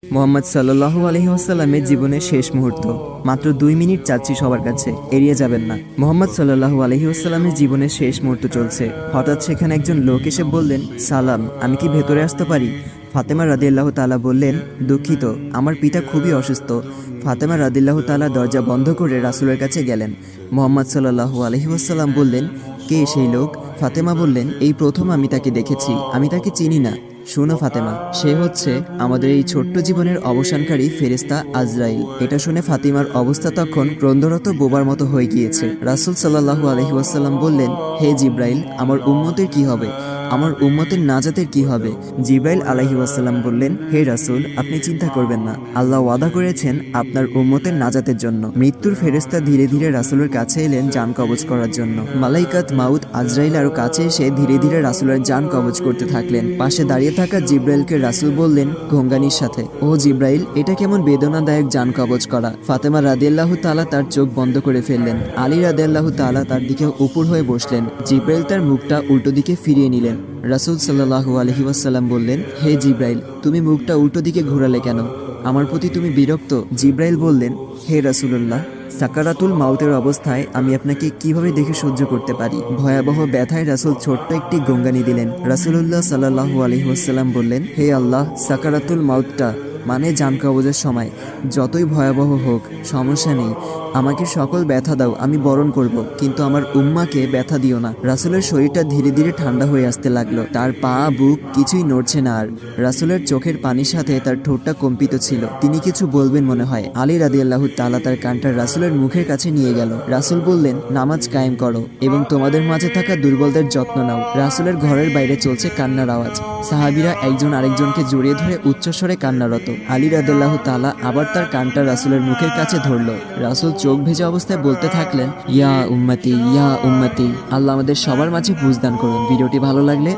মোহাম্মদ সাল্লাল্লাহু আলাইহি ওয়াসাল্লামের জীবনের শেষ মুহূর্ত। মাত্র 2 মিনিট চাচ্ছি সবার কাছে, এড়িয়ে যাবেন না। মোহাম্মদ সাল্লাল্লাহু আলাইহি ওয়াসাল্লামের জীবনের শেষ মুহূর্ত চলছে। হঠাৎ সেখানে একজন লোক এসে বললেন, সালাম, আমি কি ভেতরে আসতে পারি? ফাতেমা রাদিয়াল্লাহু তাআলা বললেন, দুঃখিত, আমার পিতা খুবই অসুস্থ। ফাতেমা রাদিয়াল্লাহু তাআলা দরজা বন্ধ করে রাসূলের কাছে গেলেন। মোহাম্মদ সাল্লাল্লাহু আলাইহি ওয়াসাল্লাম বললেন, কে সেই লোক? ফাতেমা বললেন, এই প্রথম আমি তাকে দেখেছি, আমি তাকে চিনি না। শোনো ফাতেমা, সে হচ্ছে আমাদের এই ছোট্ট জীবনের অবসানকারী ফেরেশতা আজরাইল। এটা শুনে ফাতিমার অবস্থা তখন ক্রন্দরত বোবার মতো হয়ে গিয়েছে। রাসূল সাল্লাল্লাহু আলাইহি ওয়াসাল্লাম বললেন, হে জিব্রাইল, আমার উম্মতের কি হবে? আমার উম্মতের নাজাতের কি হবে? জিব্রাইল আলাইহি ওয়াসাল্লাম বললেন, হে রাসূল, আপনি চিন্তা করবেন না, আল্লাহ ওয়াদা করেছেন আপনার উম্মতের নাজাতের জন্য। মৃত্যুর ফেরেশতা ধীরে ধীরে রাসূলের কাছে এলেন জান কবজ করার জন্য। মালাইকাত মাউত আজরাইল আরো কাছে এসে ধীরে ধীরে রাসূলের জান কবজ করতে থাকলেন। পাশে দাঁড়িয়ে থাকা জিব্রাইলকে রাসূল বললেন ঘোঙ্গানির সাথে, ও জিব্রাইল, এটা কেমন বেদনাদায়ক জান কবজ করা। ফাতেমা রাদিয়াল্লাহু তাআলা তার চোখ বন্ধ করে ফেললেন। আলী রাদিয়াল্লাহু তাআলা তার দিকে উপর হয়ে বসলেন। জিব্রাইল তার মুখটা উল্টো দিকে ফিরিয়ে নিলেন। রাসূল সাল্লাল্লাহু আলাইহি ওয়াসাল্লাম বললেন, হে জিব্রাইল, তুমি মুখটা উল্টো দিকে ঘোরালে কেন? আমার প্রতি তুমি বিরক্ত? জিব্রাইল বললেন, হে রাসূলুল্লাহ, সাকারাতুল মাউতের অবস্থায় আমি আপনাকে কিভাবে দেখে সহ্য করতে পারি? ভয়াবহ ব্যথায় রাসূল ছোট্ট একটি গঙ্গানি দিলেন। রাসূলুল্লাহ সাল্লাল্লাহু আলাইহি ওয়াসাল্লাম বললেন, হে আল্লাহ, সাকারাতুল মাউতটা মানে জান কবজের সময় যতই ভয়াবহ হোক সমস্যা নেই, আমাকে সকল ব্যথা দাও, আমি বরণ করব, কিন্তু আমার উম্মাকে ব্যথা দিও না। রাসূলের শরীরটা ধীরে ধীরে ঠান্ডা হয়ে আসতে লাগলো। তার পা বুক কিছুই নড়ছে না আর। রাসূলের চোখের পানির সাথে তার ঠোঁটটা কম্পিত ছিল। তিনি কিছু বলবেন মনে হয়। আলী রাদিয়াল্লাহু তাআলা তার কানটা রাসূলের মুখের কাছে নিয়ে গেল। রাসূল বললেন, নামাজ কায়েম করো এবং তোমাদের মাঝে থাকা দুর্বলদের যত্ন নাও। রাসূলের ঘরের বাইরে চলছে কান্নার আওয়াজ। সাহাবীরা একজন আরেকজনকে জড়িয়ে ধরে উচ্চস্বরে কান্নারত। আলী রাদিয়াল্লাহু তাআলা আবার তার কানটা রাসূলের মুখের কাছে ধরল। রাসূল চোখ ভেজা অবস্থায় বলতে থাকলেন, ইয়া উম্মতি, ইয়া উম্মতি। আল্লাহ আমাদের সবার মাঝে বুঝদান করুন। ভিডিওটি ভালো লাগলে